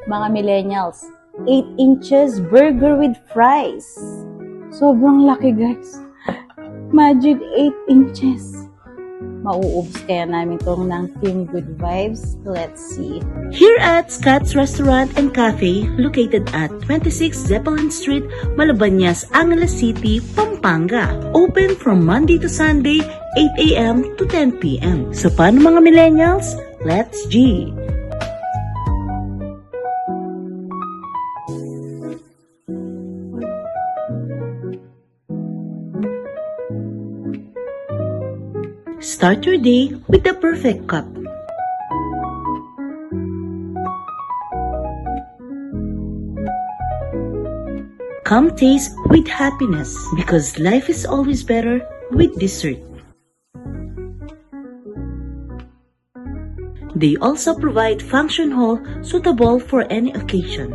Mga millennials, 8 inches burger with fries. Sobrang laki, guys. Imagine 8 inches. Mauubos kaya namin itong ng Team Good Vibes. Let's see. Here at Scott's Restaurant and Cafe, located at 26 Zeppelin Street, Malabanyas, Angeles City, Pampanga. Open from Monday to Sunday, 8 a.m. to 10 p.m. So paano mga millennials? Let's G! Start your day with the perfect cup. Come taste with happiness because life is always better with dessert. They also provide function hall suitable for any occasion.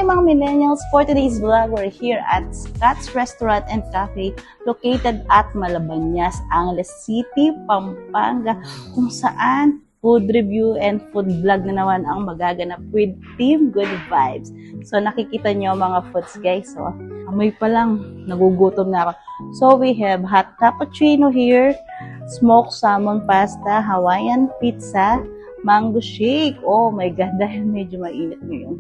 Mga millennials, for today's vlog, we're here at Scott's Restaurant and Cafe located at Malabanyas, Angeles City, Pampanga, kung saan food review and food vlog na naman ang magaganap with Team Good Vibes. So nakikita nyo mga foods, guys. So amoy pa lang, nagugutom na ako. So we have hot cappuccino here, smoked salmon pasta, Hawaiian pizza, mango shake. Oh my God, dahil medyo mainit ngayon.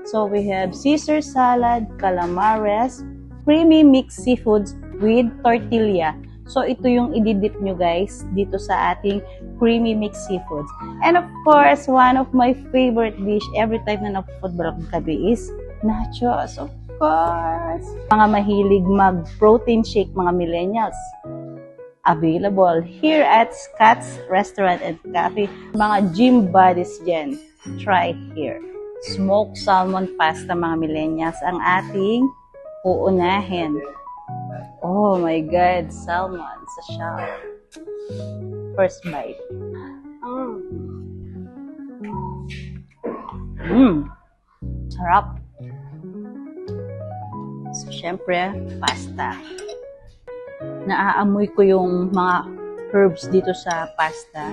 So we have Caesar salad, calamares, creamy mixed seafoods with tortilla. So ito yung ididip nyo guys dito sa ating creamy mixed seafoods. And of course, one of my favorite dish every time na nag-football gabi is nachos. Of course! Mga mahilig mag-protein shake mga millennials. Available here at Scott's Restaurant and Cafe. Mga gym buddies dyan. Try here. Smoked salmon pasta mga millennials ang ating uunahin. Oh my God, salmon sa shell. First bite. Sarap. So, syempre, pasta. Naaamoy ko yung mga herbs dito sa pasta.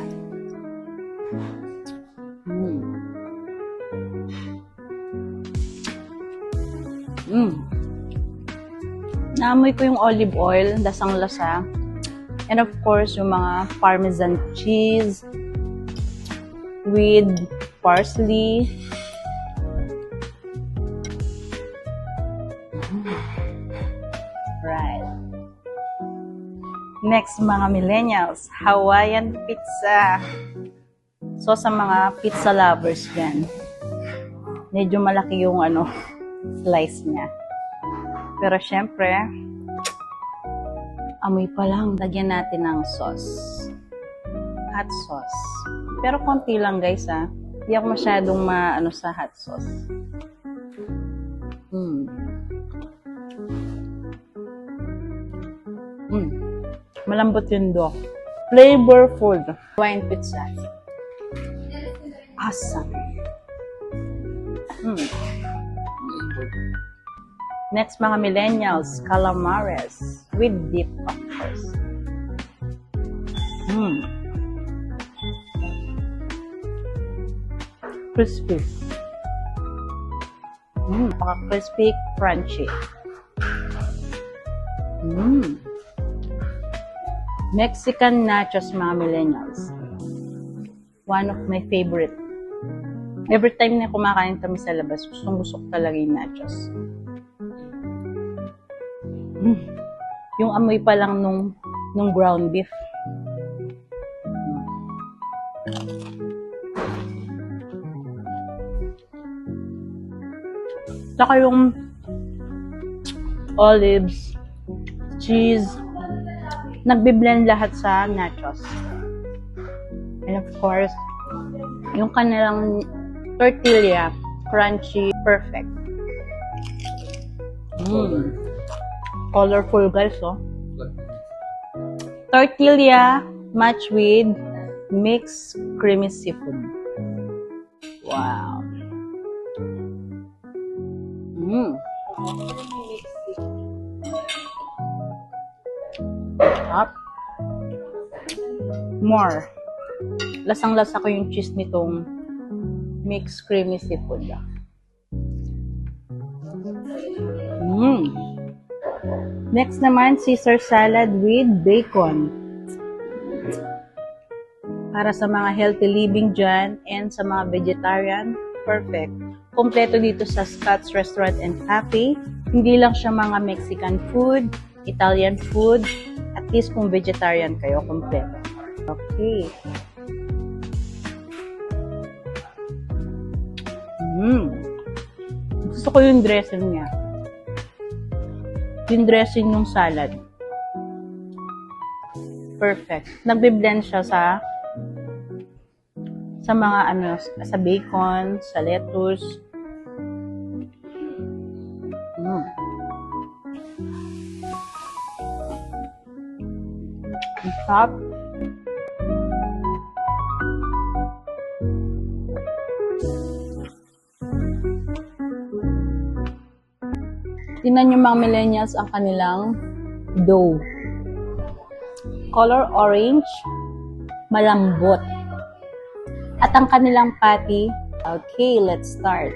Naamoy ko yung olive oil, lasang-lasa. And of course, yung mga parmesan cheese with parsley. Right. Next, mga millennials, Hawaiian pizza. So, sa mga pizza lovers yan, medyo malaki yung slice niya. Pero syempre, amoy pa lang, lagyan natin ng sauce. Hot sauce. Pero konti lang guys ha. Hindi ako masyadong sa hot sauce. Malambot yung dough. Flavorful. Hawaiian pizza. Awesome. Next, mga millennials, calamares with dip, of course. Crispy. Paka-crispy, crunchy. Mexican nachos, mga millennials. One of my favorite. Every time na kumakain kami sa labas, gustong-gusto ko talaga yung nachos. Yung amoy pa lang nung ground beef. Saka yung olives, cheese, nagbi-blend lahat sa nachos. And of course, yung kanilang tortilla, crunchy, perfect. Colorful guys, oh. Tortilla matched with mixed creamy seafood. Wow. Up. More. Lasang-lasa ko yung cheese nitong mixed creamy seafood. Next naman, Caesar salad with bacon. Para sa mga healthy living dyan and sa mga vegetarian, perfect. Kompleto dito sa Scott's Restaurant and Cafe. Hindi lang siya mga Mexican food, Italian food, at least kung vegetarian kayo, kompleto. Okay. Gusto ko yung dressing niya. Yung dressing ng salad. Perfect. Nagbe-blend siya sa mga sa bacon, sa lettuce. Ang sarap. Tingnan yung mga millennials ang kanilang dough. Color orange, malambot. At ang kanilang patty, okay, let's start.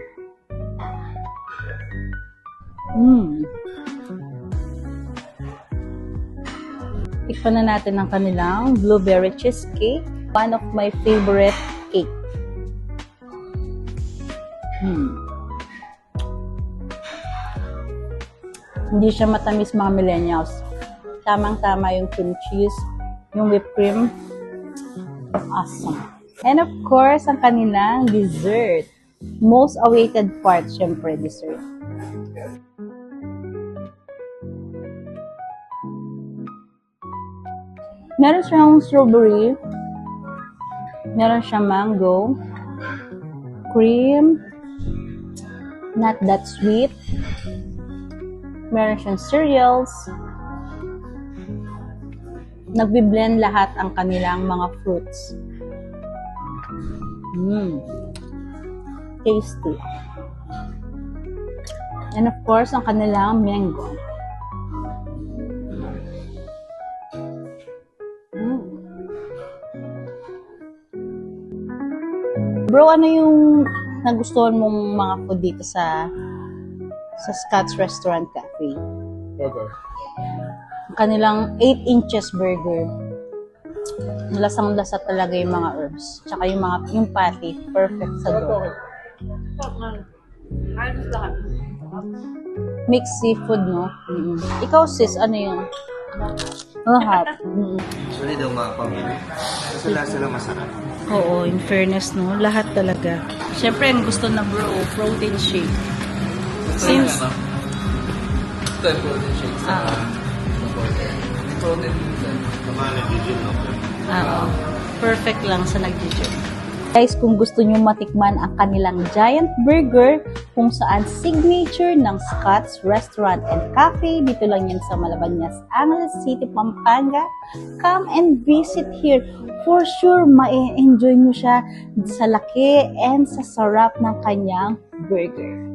Tikpan na natin ang kanilang blueberry cheesecake. One of my favorite cake. Hindi siya matamis mga millennials. Tamang-tama yung cream cheese, yung whipped cream. Awesome. And of course, ang kanilang dessert. Most awaited part, syempre, dessert. Meron siyang strawberry. Meron siyang mango. Cream. Not that sweet. Meron siyang cereals. Nagbi-blend lahat ang kanilang mga fruits. Tasty. And of course, ang kanilang mango. Bro, ano yung nagustuhan mong mga food dito sa Scott's Restaurant Cafe? Burger. Ang kanilang 8 inches burger. Lasang-lasa talaga yung mga herbs. Tsaka yung patty, perfect sa dough. Mixed seafood, no? Ikaw, sis, ano yun? Hot. Actually daw mga pamilya. Kasi lasa lang masarap. Oo, in fairness, no? Lahat talaga. Siyempre, ang gusto na bro, protein shake. Since... Ito yung protein shake sa... protein din. Tama na nag-gym na ako. Oo. Perfect lang sa nag-gym. Guys, kung gusto nyo matikman ang kanilang giant burger, kung saan signature ng Scott's Restaurant and Cafe, dito lang yan sa Malabañas, Angeles City, Pampanga, come and visit here. For sure, ma-enjoy nyo siya sa laki and sa sarap ng kanyang burger.